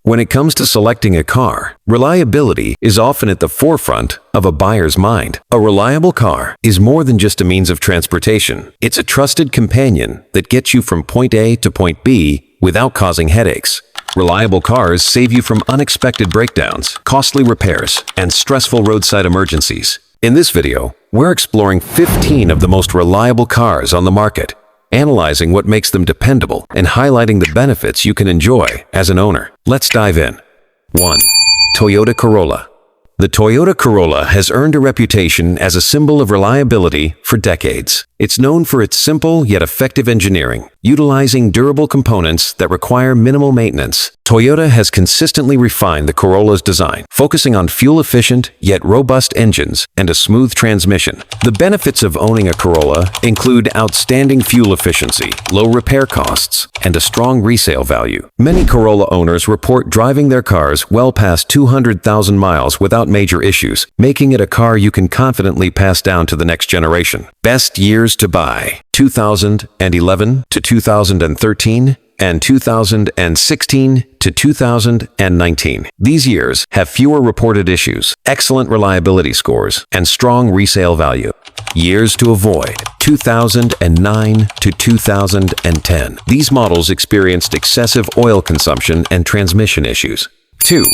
When it comes to selecting a car, reliability is often at the forefront of a buyer's mind. A reliable car is more than just a means of transportation. It's a trusted companion that gets you from point A to point B without causing headaches. Reliable cars save you from unexpected breakdowns, costly repairs, and stressful roadside emergencies. In this video, we're exploring 15 of the most reliable cars on the market, analyzing what makes them dependable and highlighting the benefits you can enjoy as an owner. Let's dive in. 1. Toyota Corolla. The Toyota Corolla has earned a reputation as a symbol of reliability for decades. It's known for its simple yet effective engineering, utilizing durable components that require minimal maintenance. Toyota has consistently refined the Corolla's design, focusing on fuel-efficient yet robust engines and a smooth transmission. The benefits of owning a Corolla include outstanding fuel efficiency, low repair costs, and a strong resale value. Many Corolla owners report driving their cars well past 200,000 miles without major issues, making it a car you can confidently pass down to the next generation. Best years to buy: 2011 to 2013 and 2016 to 2019. These years have fewer reported issues, excellent reliability scores, and strong resale value. Years to avoid: 2009 to 2010. These models experienced excessive oil consumption and transmission issues. 2.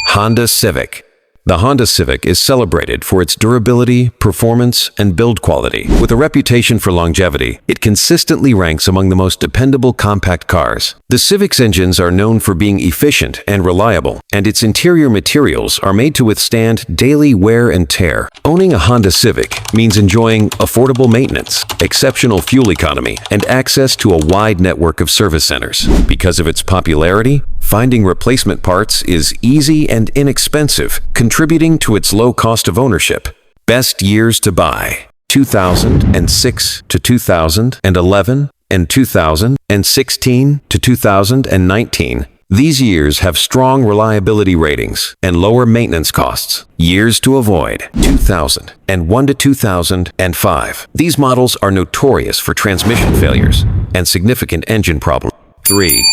Honda Civic. The Honda Civic is celebrated for its durability, performance, and build quality. With a reputation for longevity, it consistently ranks among the most dependable compact cars. The Civic's engines are known for being efficient and reliable, and its interior materials are made to withstand daily wear and tear. Owning a Honda Civic means enjoying affordable maintenance, exceptional fuel economy, and access to a wide network of service centers. Because of its popularity, finding replacement parts is easy and inexpensive, contributing to its low cost of ownership. Best years to buy: 2006 to 2011 and 2016 to 2019. These years have strong reliability ratings and lower maintenance costs. Years to avoid: 2001 to 2005. These models are notorious for transmission failures and significant engine problems. 3.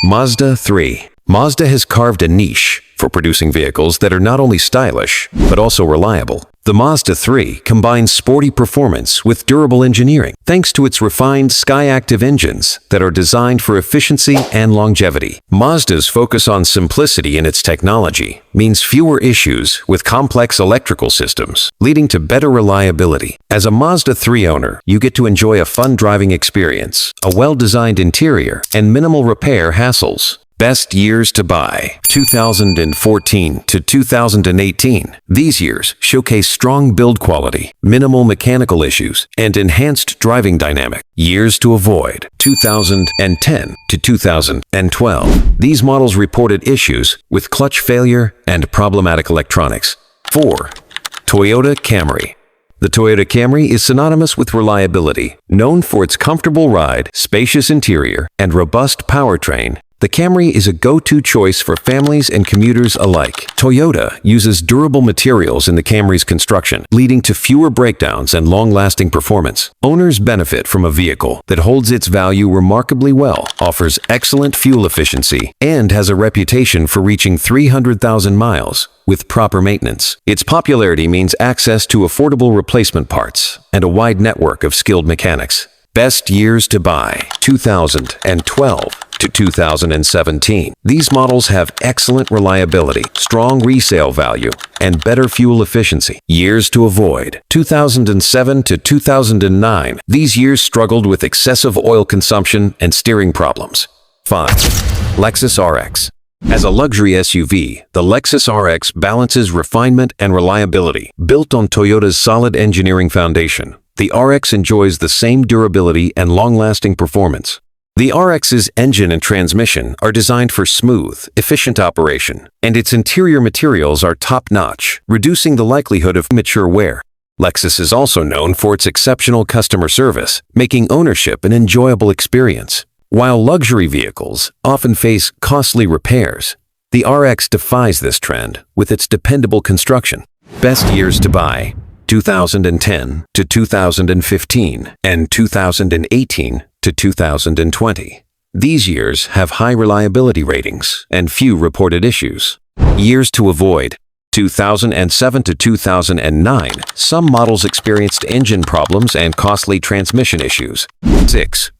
Mazda 3. Mazda has carved a niche for producing vehicles that are not only stylish, but also reliable. The Mazda 3 combines sporty performance with durable engineering, thanks to its refined Skyactiv engines that are designed for efficiency and longevity. Mazda's focus on simplicity in its technology means fewer issues with complex electrical systems, leading to better reliability. As a Mazda 3 owner, you get to enjoy a fun driving experience, a well-designed interior, and minimal repair hassles. Best years to buy: 2014 to 2018. These years showcase strong build quality, minimal mechanical issues, and enhanced driving dynamic. Years to avoid: 2010 to 2012. These models reported issues with clutch failure and problematic electronics. 4. Toyota Camry. The Toyota Camry is synonymous with reliability. Known for its comfortable ride, spacious interior, and robust powertrain, the Camry is a go-to choice for families and commuters alike. Toyota uses durable materials in the Camry's construction, leading to fewer breakdowns and long-lasting performance. Owners benefit from a vehicle that holds its value remarkably well, offers excellent fuel efficiency, and has a reputation for reaching 300,000 miles with proper maintenance. Its popularity means access to affordable replacement parts and a wide network of skilled mechanics. Best years to buy: 2012 to 2017. These models have excellent reliability, strong resale value, and better fuel efficiency. Years to avoid: 2007 to 2009. These years struggled with excessive oil consumption and steering problems. 5. Lexus RX. As a luxury SUV, the Lexus RX balances refinement and reliability. Built on Toyota's solid engineering foundation, the RX enjoys the same durability and long-lasting performance. The RX's engine and transmission are designed for smooth, efficient operation, and its interior materials are top-notch, reducing the likelihood of mature wear. Lexus is also known for its exceptional customer service, making ownership an enjoyable experience. While luxury vehicles often face costly repairs, the RX defies this trend with its dependable construction. Best years to buy: 2010 to 2015 and 2018 to 2020. These years have high reliability ratings and few reported issues. Years to avoid: 2007 to 2009, some models experienced engine problems and costly transmission issues. 6.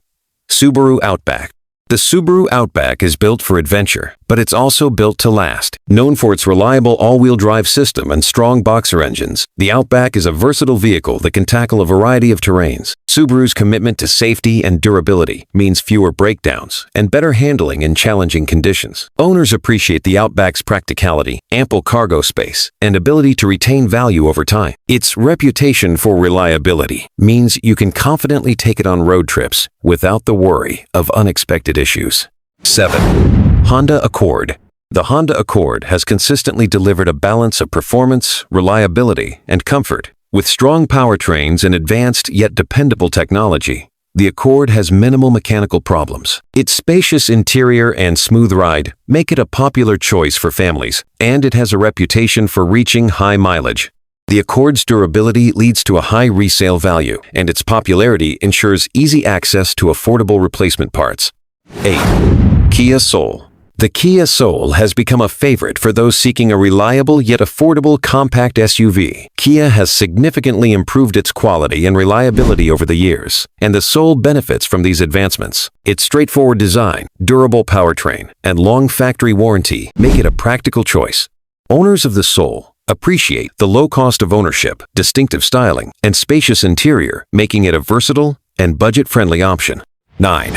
Subaru Outback. The Subaru Outback is built for adventure, but it's also built to last. Known for its reliable all-wheel drive system and strong boxer engines, the Outback is a versatile vehicle that can tackle a variety of terrains. Subaru's commitment to safety and durability means fewer breakdowns and better handling in challenging conditions. Owners appreciate the Outback's practicality, ample cargo space, and ability to retain value over time. Its reputation for reliability means you can confidently take it on road trips without the worry of unexpected issues. 7. Honda Accord. The Honda Accord has consistently delivered a balance of performance, reliability, and comfort. With strong powertrains and advanced yet dependable technology, the Accord has minimal mechanical problems. Its spacious interior and smooth ride make it a popular choice for families, and it has a reputation for reaching high mileage. The Accord's durability leads to a high resale value, and its popularity ensures easy access to affordable replacement parts. 8. Kia Soul. The Kia Soul has become a favorite for those seeking a reliable yet affordable compact SUV. Kia has significantly improved its quality and reliability over the years, and the Soul benefits from these advancements. Its straightforward design, durable powertrain, and long factory warranty make it a practical choice. Owners of the Soul appreciate the low cost of ownership, distinctive styling, and spacious interior, making it a versatile and budget-friendly option. 9.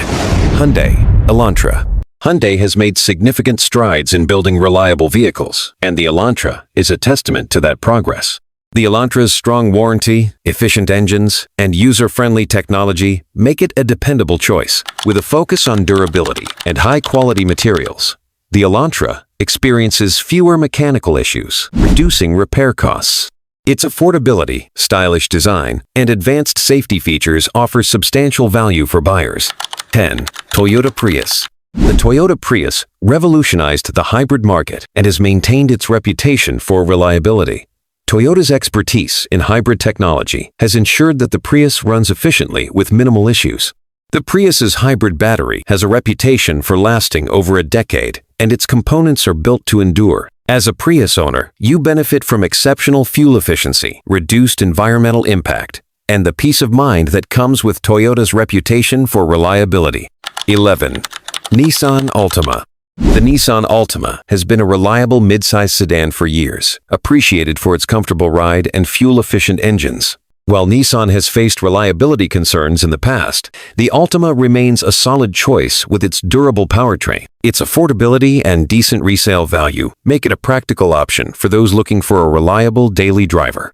Hyundai Elantra. Hyundai has made significant strides in building reliable vehicles, and the Elantra is a testament to that progress. The Elantra's strong warranty, efficient engines, and user-friendly technology make it a dependable choice. With a focus on durability and high-quality materials, the Elantra experiences fewer mechanical issues, reducing repair costs. Its affordability, stylish design, and advanced safety features offer substantial value for buyers. 10. Toyota Prius. The Toyota Prius revolutionized the hybrid market and has maintained its reputation for reliability. Toyota's expertise in hybrid technology has ensured that the Prius runs efficiently with minimal issues. The Prius's hybrid battery has a reputation for lasting over a decade, and its components are built to endure. As a Prius owner, you benefit from exceptional fuel efficiency, reduced environmental impact, and the peace of mind that comes with Toyota's reputation for reliability. 11. Nissan Altima. The Nissan Altima has been a reliable midsize sedan for years, appreciated for its comfortable ride and fuel-efficient engines. While Nissan has faced reliability concerns in the past, the Altima remains a solid choice with its durable powertrain. Its affordability and decent resale value make it a practical option for those looking for a reliable daily driver.